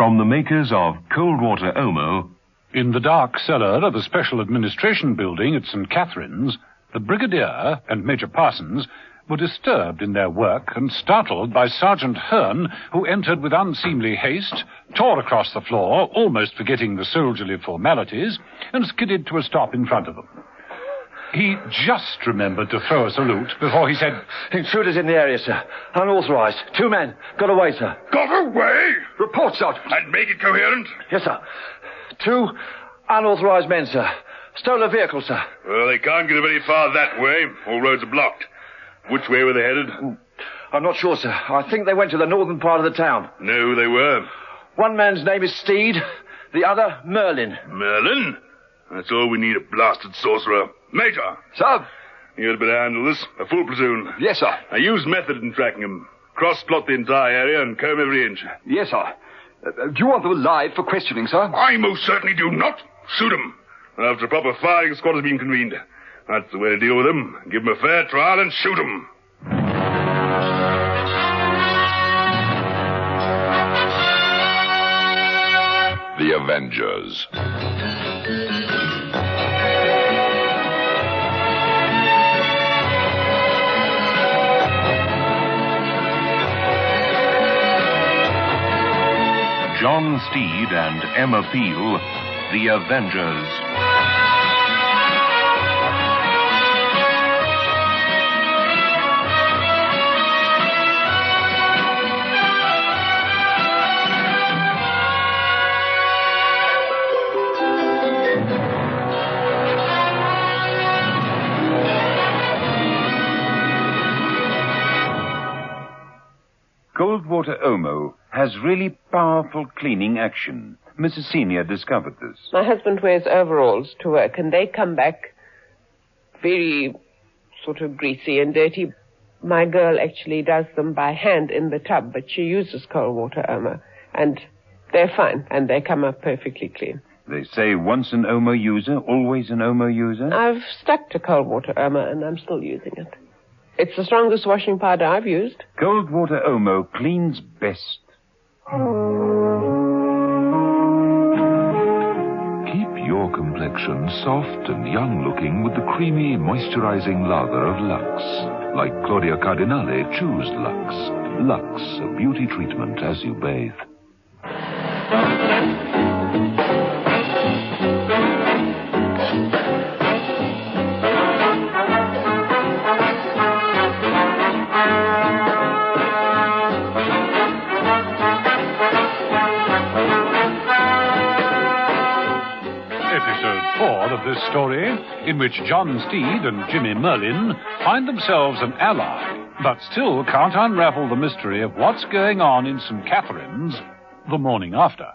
From the makers of Cold Water Omo. In the dark cellar of the Special Administration Building at St. Catherine's, the Brigadier and Major Parsons were disturbed in their work and startled by Sergeant Hearn, who entered with unseemly haste, tore across the floor, almost forgetting the soldierly formalities, and skidded to a stop in front of them. He just remembered to throw a salute before he said, "Intruders in the area, sir. Unauthorized. 2 men. Got away, sir." Got away? Report, Sergeant. And make it coherent. Yes, sir. 2 unauthorized men, sir. Stole a vehicle, sir. Well, they can't get very far that way. All roads are blocked. Which way were they headed? I'm not sure, sir. I think they went to the northern part of the town. Know who they were? One man's name is Steed, the other Merlin. Merlin? That's all we need, a blasted sorcerer. Major! Sir? You'd better handle this. A full platoon. Yes, sir. I use method in tracking them. Cross-plot the entire area and comb every inch. Yes, sir. Do you want them alive for questioning, sir? I most certainly do not. Shoot them. After a proper firing squad has been convened. That's the way to deal with them. Give them a fair trial and shoot them. The Avengers. John Steed and Emma Peel, The Avengers. Cold Water Omo has really powerful cleaning action. Mrs. Senior discovered this. My husband wears overalls to work, and they come back very sort of greasy and dirty. My girl actually does them by hand in the tub, but she uses Cold Water Omo, and they're fine, and they come up perfectly clean. They say once an Omo user, always an Omo user. I've stuck to Cold Water Omo, and I'm still using it. It's the strongest washing powder I've used. Cold Water Omo cleans best. Keep your complexion soft and young-looking with the creamy, moisturizing lather of Lux. Like Claudia Cardinale, choose Lux. Lux, a beauty treatment as you bathe. Episode 4 of this story, in which John Steed and Jimmy Merlin find themselves an ally, but still can't unravel the mystery of what's going on in St. Catherine's the morning after.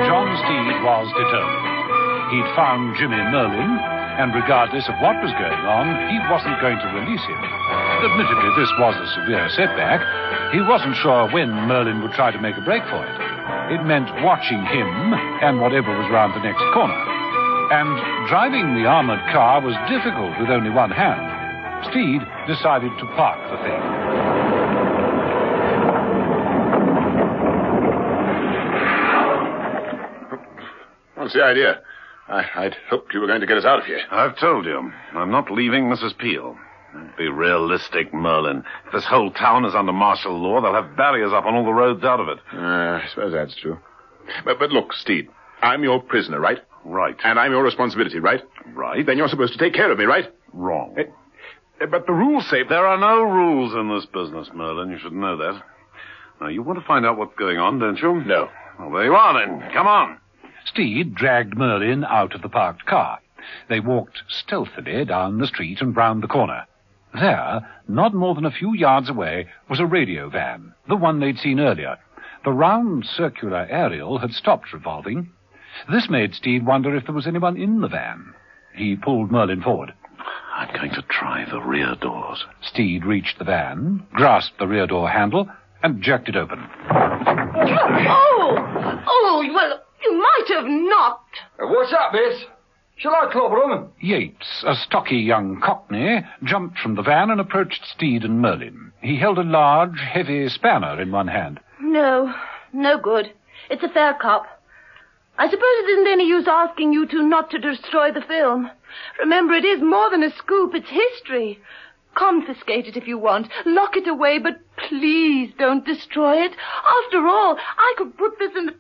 John Steed was determined. He'd found Jimmy Merlin, and regardless of what was going on, he wasn't going to release him. Admittedly, this was a severe setback. He wasn't sure when Merlin would try to make a break for it. It meant watching him and whatever was round the next corner. And driving the armored car was difficult with only one hand. Steed decided to park the thing. What's the idea? I'd hoped you were going to get us out of here. I've told you. I'm not leaving Mrs. Peel. Be realistic, Merlin. If this whole town is under martial law, they'll have barriers up on all the roads out of it. I suppose that's true. But look, Steed, I'm your prisoner, right? Right. And I'm your responsibility, right? Right. Then you're supposed to take care of me, right? Wrong. But the rules say... There are no rules in this business, Merlin. You should know that. Now, you want to find out what's going on, don't you? No. Well, there you are, then. Come on. Steed dragged Merlin out of the parked car. They walked stealthily down the street and round the corner. There, not more than a few yards away, was a radio van, the one they'd seen earlier. The round circular aerial had stopped revolving. This made Steed wonder if there was anyone in the van. He pulled Merlin forward. I'm going to try the rear doors. Steed reached the van, grasped the rear door handle, and jerked it open. Oh, well, you might have not. What's up, miss? Shall I clobber him? Yates, a stocky young cockney, jumped from the van and approached Steed and Merlin. He held a large, heavy spanner in one hand. No good. It's a fair cop. I suppose it isn't any use asking you two not to destroy the film. Remember, it is more than a scoop. It's history. Confiscate it if you want. Lock it away, but please don't destroy it. After all, I could put this in the...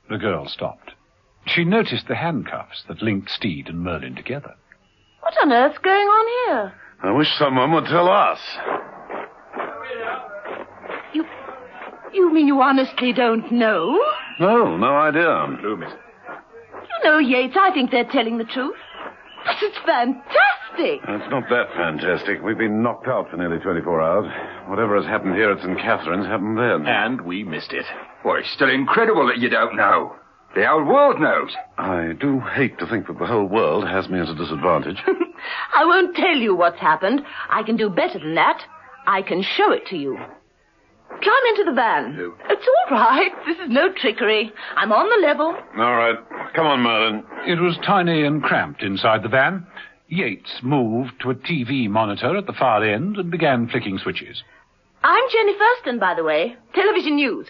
The girl stopped. She noticed the handcuffs that linked Steed and Merlin together. What on earth's going on here? I wish someone would tell us. You mean you honestly don't know? No idea. You know, Yates, I think they're telling the truth. This is fantastic. It's not that fantastic. We've been knocked out for nearly 24 hours. Whatever has happened here at St. Catherine's happened then. And we missed it. Well, it's still incredible that you don't know. The whole world knows. I do hate to think that the whole world has me at a disadvantage. I won't tell you what's happened. I can do better than that. I can show it to you. Climb into the van. No. It's all right. This is no trickery. I'm on the level. All right. Come on, Merlin. It was tiny and cramped inside the van. Yates moved to a TV monitor at the far end and began flicking switches. I'm Jenny Thurston, by the way. Television News.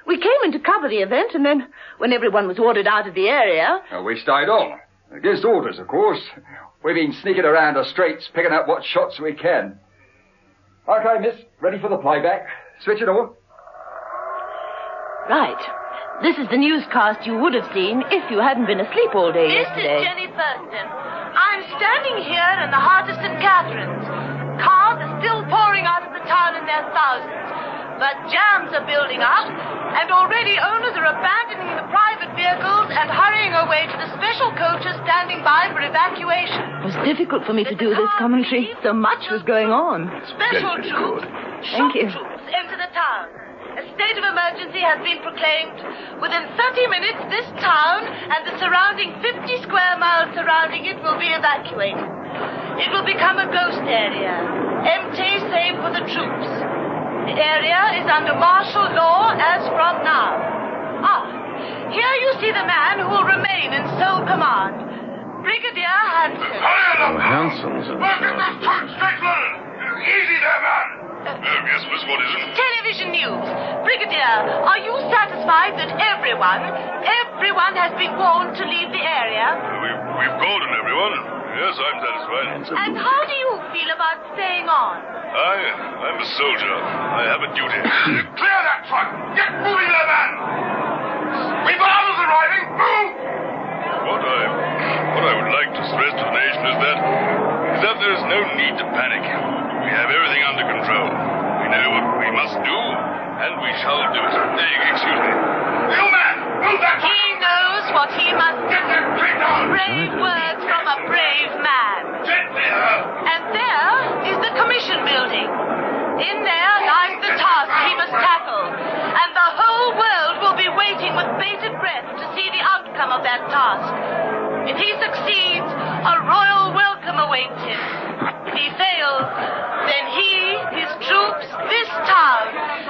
We came in to cover the event, and then, when everyone was ordered out of the area... We stayed on. Against orders, of course. We've been sneaking around the streets, picking up what shots we can. Okay, miss. Ready for the playback. Switch it on. Right. This is the newscast you would have seen if you hadn't been asleep all day yesterday. This is Jenny Thurston. I'm standing here in the heart of St. Catherine's. Cars are still pouring out of the town in their thousands. But jams are building up, and already owners are abandoning the private vehicles and hurrying away to the special coaches standing by for evacuation. It was difficult for me to do this commentary. So much was going on. Special troops, Thank you. troops enter the town. A state of emergency has been proclaimed. Within 30 minutes, this town and the surrounding 50 square miles surrounding it will be evacuated. It will become a ghost area, empty save for the troops. The area is under martial law as from now. Here you see the man who will remain in sole command. Brigadier Hanson. Hanson's in Easy there, man. Yes, miss, what is it? Television News. Brigadier, are you satisfied that everyone has been warned to leave the area? We've called on everyone. Yes, I'm satisfied. And how do you feel about staying on? I'm a soldier. I have a duty. Clear that truck! Get moving there, man! We've got others arriving! Move! What I would like to stress to the nation is that there is no need to panic. We have everything under control. We know what we must do, and we shall do it. Excuse me. You man! Move that truck! He knows what he must do. Get that train down! Brave words from a brave man. Gently, And there is the commission building. In there lies the task he must tackle. And the whole world will be waiting with bated breath to see the outcome of that task. If he succeeds, a royal welcome awaits him. If he fails, then he, his troops, this town,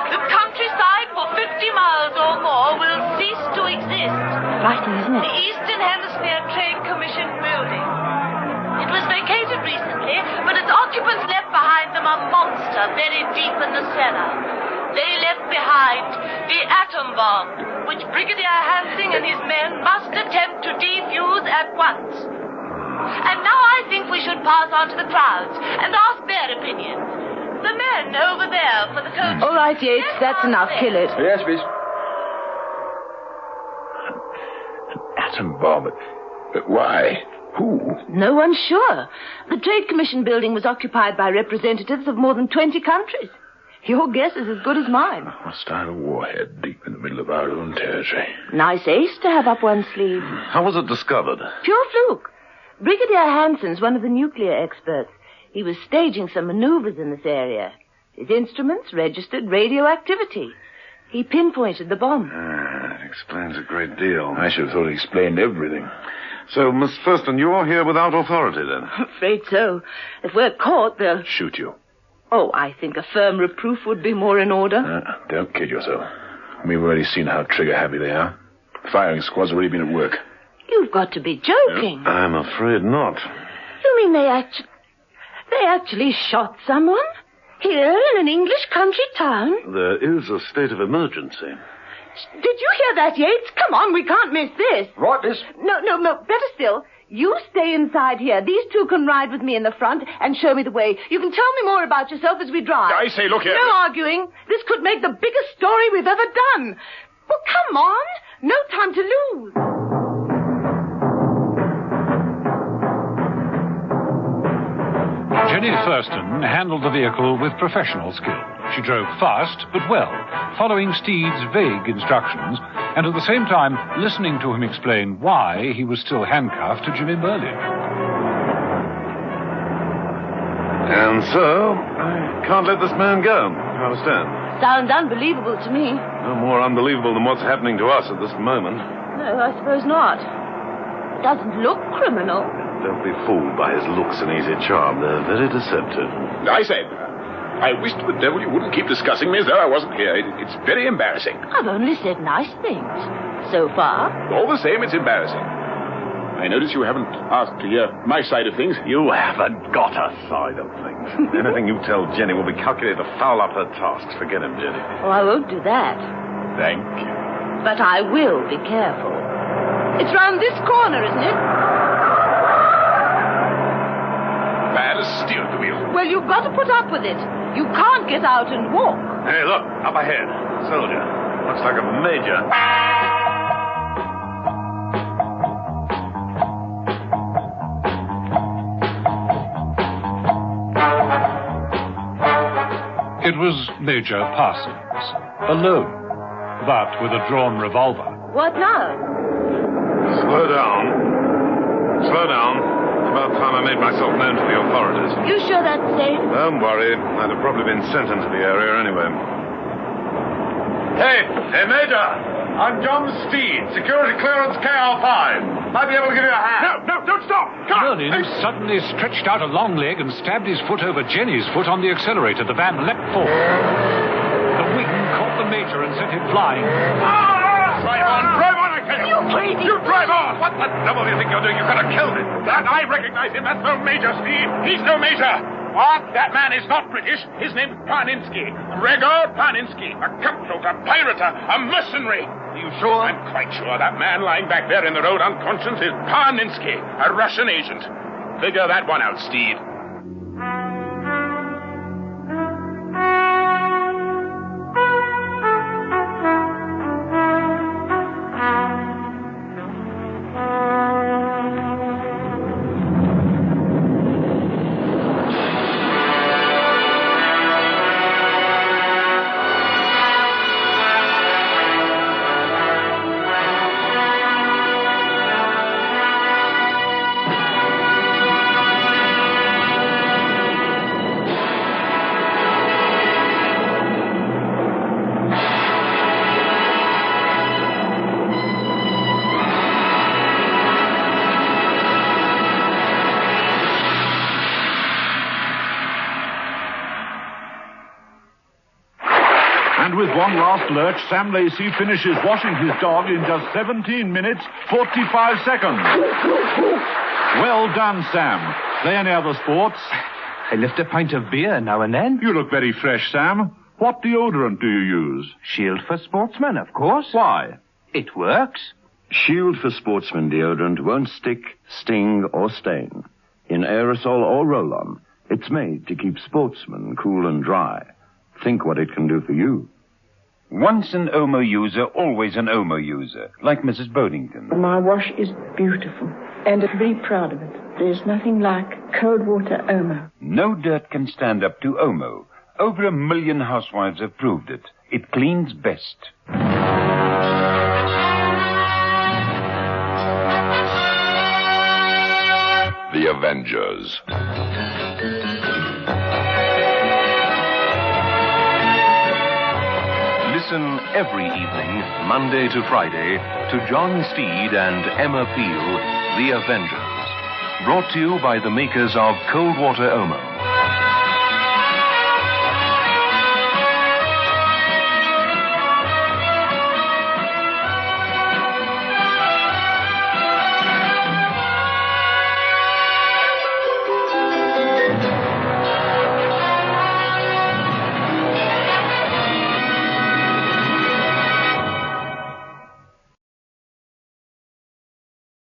the countryside for 50 miles or more will cease to exist. Right, isn't it? The Eastern Hemisphere Trade Commission building. It was vacated recently, but its occupants left behind them a monster buried deep in the cellar. They left behind the atom bomb, which Brigadier Hansing and his men must attempt to defuse at once. And now I think we should pass on to the crowds and ask their opinion. The men over there for the coach. All right, Yates, that's enough. Kill it. Yes, miss. Atom bomb. But why? Who? No one's sure. The Trade Commission building was occupied by representatives of more than 20 countries. Your guess is as good as mine. A hostile warhead deep in the middle of our own territory. Nice ace to have up one's sleeve. How was it discovered? Pure fluke. Brigadier Hanson's one of the nuclear experts. He was staging some maneuvers in this area. His instruments registered radioactivity. He pinpointed the bomb. That explains a great deal. I should have thought it explained everything. So, Miss Thurston, you're here without authority, then? I'm afraid so. If we're caught, they'll... Shoot you. Oh, I think a firm reproof would be more in order. Don't kid yourself. We've already seen how trigger-happy they are. The firing squad's already been at work. You've got to be joking. I'm afraid not. You mean they actually shot someone? Here in an English country town? There is a state of emergency. Did you hear that, Yates? Come on, we can't miss this. Right, miss. No. Better still, you stay inside here. These two can ride with me in the front and show me the way. You can tell me more about yourself as we drive. I say, look here. No arguing. This could make the biggest story we've ever done. Well, come on. No time to lose. Jenny Thurston handled the vehicle with professional skill. She drove fast, but well, following Steed's vague instructions, and at the same time listening to him explain why he was still handcuffed to Jimmy Merlin. And so, I can't let this man go. You understand? Sounds unbelievable to me. No more unbelievable than what's happening to us at this moment. No, I suppose not. It doesn't look criminal. Don't be fooled by his looks and easy charm. They're very deceptive. I say, I wish to the devil you wouldn't keep discussing me as though I wasn't here. It's very embarrassing. I've only said nice things. So far. All the same, it's embarrassing. I notice you haven't asked to hear my side of things. You haven't got a side of things. Anything you tell Jenny will be calculated to foul up her tasks. Forget him, Jenny. Oh, I won't do that. Thank you. But I will be careful. It's round this corner, isn't it? Bad as steer at the wheel. Well, you've got to put up with it. You can't get out and walk. Hey, look, up ahead. Soldier. Looks like a major. It was Major Parsons, alone, but with a drawn revolver. What now? Slow down. Slow down. It's about time I made myself known to the authorities. You sure that's safe? Don't worry. I'd have probably been sent into the area anyway. Hey, Major. I'm John Steed, security clearance KR5. Might be able to give you a hand. No, don't stop. Merlin suddenly stretched out a long leg and stabbed his foot over Jenny's foot on the accelerator. The van leapt forward. The wing caught the Major and sent him flying. Drive on, I tell you. You crazy. You drive on. What the devil do you think you're doing? You're going to kill me. That I recognize him. That's no Major, Steve. He's no Major. What? That man is not British. His name's Parninsky. Gregor Parninsky. A cutthroat, a pirate, a mercenary. Are you sure? I'm quite sure. That man lying back there in the road unconscious is Parninsky, a Russian agent. Figure that one out, Steve. And with one last lurch, Sam Lacey finishes washing his dog in just 17 minutes, 45 seconds. Well done, Sam. There now the sports. I lift a pint of beer now and then. You look very fresh, Sam. What deodorant do you use? Shield for Sportsmen, of course. Why? It works. Shield for Sportsmen deodorant won't stick, sting, or stain. In aerosol or roll-on, it's made to keep sportsmen cool and dry. Think what it can do for you. Once an Omo user, always an Omo user, like Mrs. Bodington. My wash is beautiful, and I'm very proud of it. There's nothing like cold water Omo. No dirt can stand up to Omo. Over 1 million housewives have proved it. It cleans best. The Avengers. Listen every evening, Monday to Friday, to John Steed and Emma Peel, The Avengers. Brought to you by the makers of Cold Water Omo.